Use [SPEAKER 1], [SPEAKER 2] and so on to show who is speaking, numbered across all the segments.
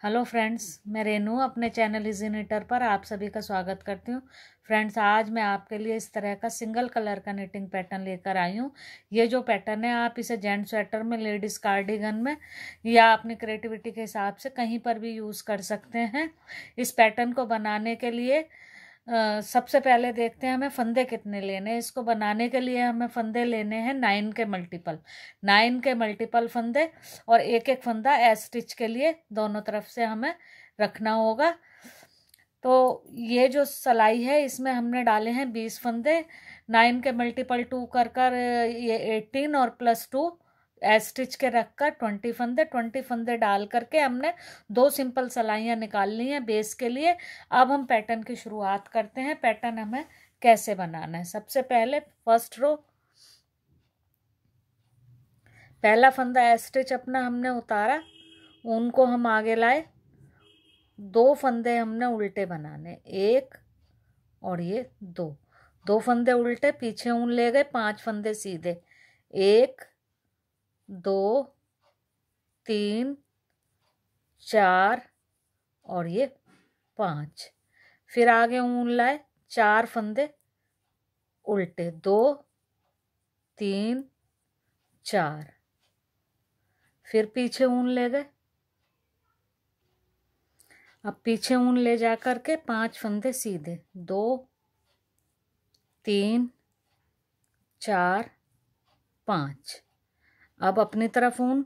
[SPEAKER 1] Hello friends, मैं रेनू अपने channel easy knitter पर आप सभी का स्वागत करती हूँ। फ्रेंड्स, आज मैं आपके लिए इस तरह का सिंगल कलर का निटिंग पैटर्न लेकर आई हूँ। ये जो पैटर्न है आप इसे जेंट्स स्वेटर में, लेडीज़ कार्डिगन में या अपनी क्रिएटिविटी के हिसाब से कहीं पर भी यूज़ कर सकते हैं। इस पैटर्न को बनाने के लिए सबसे पहले देखते हैं हमें फंदे कितने लेने हैं। इसको बनाने के लिए हमें फंदे लेने हैं 9 के मल्टीपल फंदे, और एक एक फंदा एस स्टिच के लिए दोनों तरफ से हमें रखना होगा। तो ये जो सिलाई है इसमें हमने डाले हैं 20 फंदे। 9 के मल्टीपल 2 कर कर ये 18 और +2 एस स्टिच के रख कर 20 फंदे डाल करके हमने 2 सिंपल सिलाइयाँ निकाल ली हैं बेस के लिए। अब हम पैटर्न की शुरुआत करते हैं। पैटर्न हमें कैसे बनाना है, सबसे पहले फर्स्ट रो, पहला फंदा एस स्टिच अपना हमने उतारा, उनको हम आगे लाए, 2 फंदे हमने उल्टे बनाने, 1 और ये 2 फंदे उल्टे, पीछे ऊन ले गए, 5 फंदे सीधे, 1 2 3 4 और ये 5। फिर आगे ऊन लाए, 4 फंदे उल्टे, 2 3 4। फिर पीछे ऊन ले गए, अब पीछे ऊन ले जा करके 5 फंदे सीधे, 2 3 4 5। अब अपनी तरफ ऊन,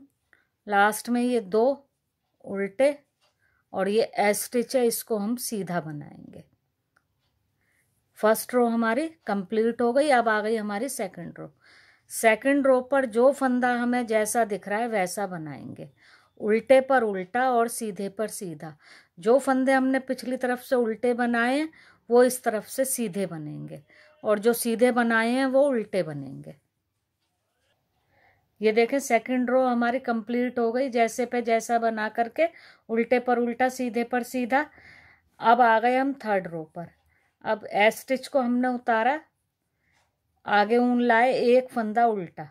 [SPEAKER 1] लास्ट में ये 2 उल्टे और ये एस स्टिच है, इसको हम सीधा बनाएंगे। फर्स्ट रो हमारी कंप्लीट हो गई। अब आ गई हमारी सेकंड रो। सेकंड रो पर जो फंदा हमें जैसा दिख रहा है वैसा बनाएंगे, उल्टे पर उल्टा और सीधे पर सीधा। जो फंदे हमने पिछली तरफ से उल्टे बनाए हैं वो इस तरफ से सीधे बनेंगे, और जो सीधे बनाए हैं वो उल्टे बनेंगे। ये देखें, सेकंड रो हमारी कंप्लीट हो गई, जैसे पे जैसा बना करके, उल्टे पर उल्टा सीधे पर सीधा। अब आ गए हम थर्ड रो पर। अब एस स्टिच को हमने उतारा, आगे ऊन लाए, 1 फंदा उल्टा,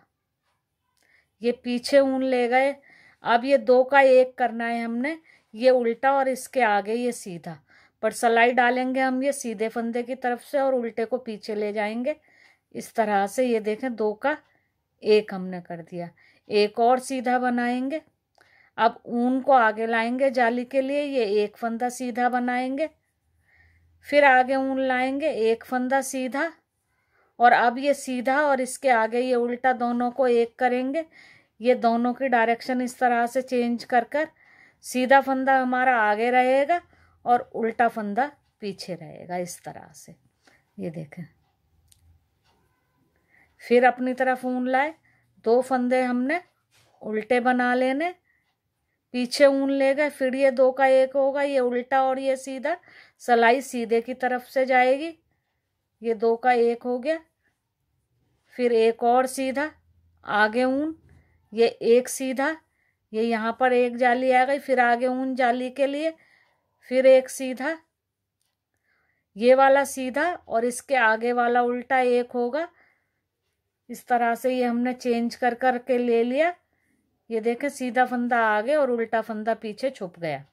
[SPEAKER 1] ये पीछे ऊन ले गए। अब ये 2 का 1 करना है हमने, ये उल्टा और इसके आगे ये सीधा, पर सिलाई डालेंगे हम ये सीधे फंदे की तरफ से और उल्टे को पीछे ले जाएंगे इस तरह से। ये देखें, 2 का 1 हमने कर दिया, एक और सीधा बनाएंगे। अब ऊन को आगे लाएंगे जाली के लिए, ये 1 फंदा सीधा बनाएंगे, फिर आगे ऊन लाएंगे, 1 फंदा सीधा, और अब ये सीधा और इसके आगे ये उल्टा, दोनों को 1 करेंगे। ये दोनों की डायरेक्शन इस तरह से चेंज कर कर सीधा फंदा हमारा आगे रहेगा और उल्टा फंदा पीछे रहेगा इस तरह से। ये देखें, फिर अपनी तरफ ऊन लाए, 2 फंदे हमने उल्टे बना लेने, पीछे ऊन ले गए, फिर ये 2 का 1 होगा, ये उल्टा और ये सीधा, सिलाई सीधे की तरफ से जाएगी। ये 2 का 1 हो गया, फिर एक और सीधा, आगे ऊन, ये 1 सीधा, ये यहाँ पर 1 जाली आ गई, फिर आगे ऊन जाली के लिए, फिर 1 सीधा, ये वाला सीधा और इसके आगे वाला उल्टा 1 होगा। इस तरह से ये हमने चेंज कर करके ले लिया। ये देखें, सीधा फंदा आगे और उल्टा फंदा पीछे छुप गया,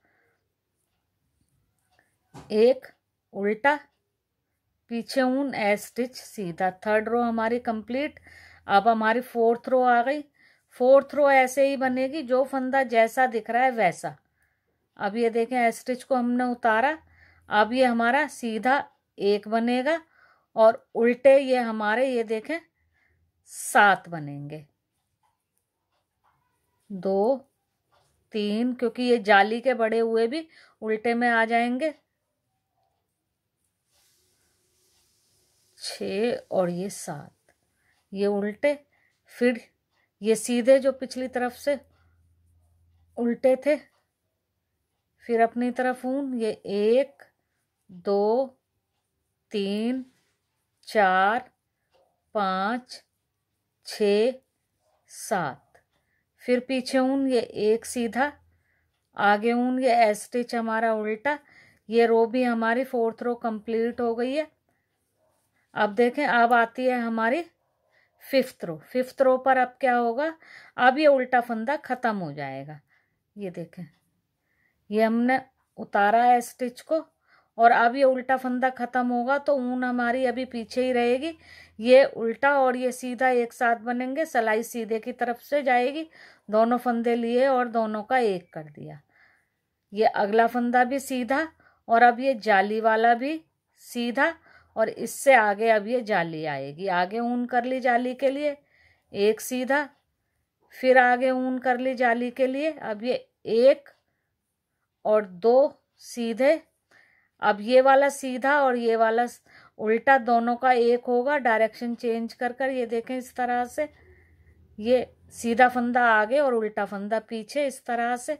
[SPEAKER 1] 1 उल्टा, पीछे ऊन एस स्टिच सीधा। थर्ड रो हमारी कंप्लीट। अब हमारी फोर्थ रो आ गई। फोर्थ रो ऐसे ही बनेगी, जो फंदा जैसा दिख रहा है वैसा। अब ये देखें, एस स्टिच को हमने उतारा, अब ये हमारा सीधा 1 बनेगा और उल्टे ये हमारे, ये देखें, 7 बनेंगे, 2 3, क्योंकि ये जाली के बड़े हुए भी उल्टे में आ जाएंगे, 6 और ये 7, ये उल्टे, फिर ये सीधे जो पिछली तरफ से उल्टे थे, फिर अपनी तरफ ऊन, ये 1 2 3 4 5 6 7, फिर पीछे ऊन, ये 1 सीधा, आगे ऊन, ये एस स्टिच हमारा उल्टा। ये रो भी हमारी फोर्थ रो कंप्लीट हो गई है। अब देखें, अब आती है हमारी फिफ्थ रो। फिफ्थ रो पर अब क्या होगा, अब ये उल्टा फंदा खत्म हो जाएगा। ये देखें, ये हमने उतारा है स्टिच को, और अब ये उल्टा फंदा खत्म होगा तो ऊन हमारी अभी पीछे ही रहेगी। ये उल्टा और ये सीधा एक साथ बनेंगे, सिलाई सीधे की तरफ से जाएगी। दोनों फंदे लिए और दोनों का एक कर दिया। ये अगला फंदा भी सीधा, और अब ये जाली वाला भी सीधा, और इससे आगे अब ये जाली आएगी। आगे ऊन कर ली जाली के लिए, एक सीधा, फिर आगे ऊन कर ली जाली के लिए। अब ये एक और दो सीधे। अब ये वाला सीधा और ये वाला उल्टा दोनों का एक होगा, डायरेक्शन चेंज कर कर। ये देखें इस तरह से, ये सीधा फंदा आगे और उल्टा फंदा पीछे, इस तरह से।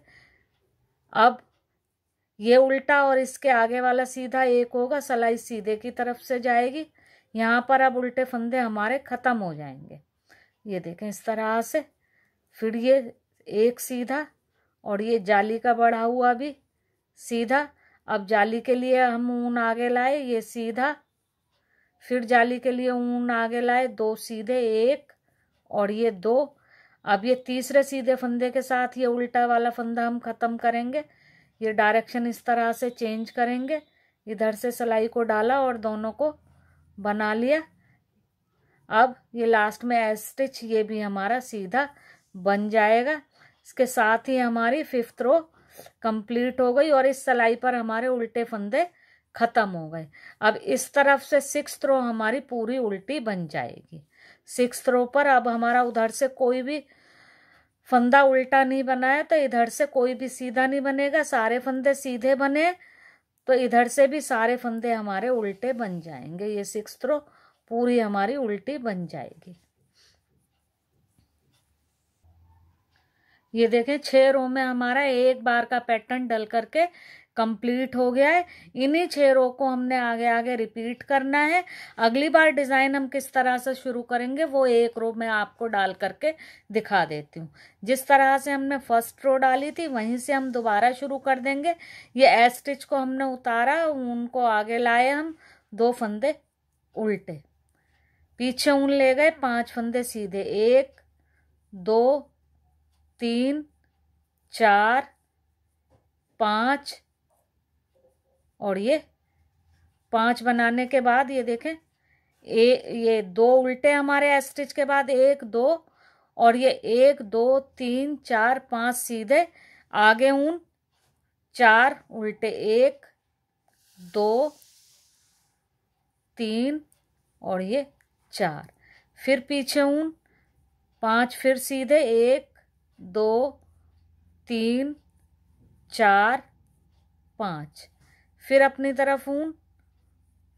[SPEAKER 1] अब ये उल्टा और इसके आगे वाला सीधा एक होगा, सिलाई सीधे की तरफ से जाएगी। यहाँ पर अब उल्टे फंदे हमारे खत्म हो जाएंगे। ये देखें इस तरह से। फिर ये एक सीधा और ये जाली का बढ़ा हुआ भी सीधा। अब जाली के लिए हम ऊन आगे लाए, ये सीधा, फिर जाली के लिए ऊन आगे लाए, दो सीधे, एक और ये दो। अब ये तीसरे सीधे फंदे के साथ ये उल्टा वाला फंदा हम खत्म करेंगे। ये डायरेक्शन इस तरह से चेंज करेंगे, इधर से सिलाई को डाला और दोनों को बना लिया। अब ये लास्ट में एज स्टिच, ये भी हमारा सीधा बन जाएगा। इसके साथ ही हमारी 5th रो कंप्लीट हो गई और इस सिलाई पर हमारे उल्टे फंदे खत्म हो गए। अब इस तरफ से 6th रो हमारी पूरी उल्टी बन जाएगी। 6th रो पर अब हमारा उधर से कोई भी फंदा उल्टा नहीं बना है तो इधर से कोई भी सीधा नहीं बनेगा। सारे फंदे सीधे बने तो इधर से भी सारे फंदे हमारे उल्टे बन जाएंगे। ये 6th रो पूरी हमारी उल्टी बन जाएगी। ये देखें 6 रो में हमारा एक बार का पैटर्न डल करके कंप्लीट हो गया है। इन्हीं 6 रो को हमने आगे आगे रिपीट करना है। अगली बार डिजाइन हम किस तरह से शुरू करेंगे वो एक रो में आपको डाल करके दिखा देती हूँ। जिस तरह से हमने फर्स्ट रो डाली थी वहीं से हम दोबारा शुरू कर देंगे। ये एज स्टिच को हमने उतारा, ऊन को आगे लाए, हम 2 फंदे उल्टे, पीछे ऊन ले गए, 5 फंदे सीधे, 1 2 3 4 5 और ये 5 बनाने के बाद ये देखें ये 2 उल्टे हमारे एज स्टिच के बाद 1 2 और ये 1 2 3 4 5 सीधे, आगे ऊन 4 उल्टे, 1 2 3 और ये 4, फिर पीछे ऊन 5, फिर सीधे 1 2 3 4 5, फिर अपनी तरफ ऊन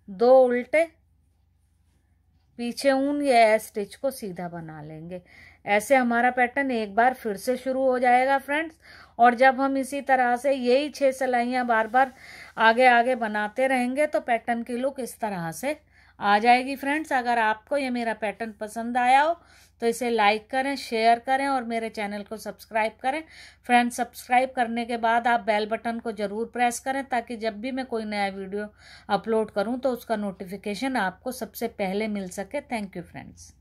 [SPEAKER 1] 2 उल्टे, पीछे ऊन, ये एज स्टिच को सीधा बना लेंगे। ऐसे हमारा पैटर्न एक बार फिर से शुरू हो जाएगा फ्रेंड्स। और जब हम इसी तरह से यही 6 सिलाइयाँ बार बार आगे आगे बनाते रहेंगे तो पैटर्न की लुक इस तरह से आ जाएगी फ्रेंड्स। अगर आपको ये मेरा पैटर्न पसंद आया हो तो इसे लाइक करें, शेयर करें और मेरे चैनल को सब्सक्राइब करें। फ्रेंड्स, सब्सक्राइब करने के बाद आप बेल बटन को ज़रूर प्रेस करें ताकि जब भी मैं कोई नया वीडियो अपलोड करूं तो उसका नोटिफिकेशन आपको सबसे पहले मिल सके। Thank you friends.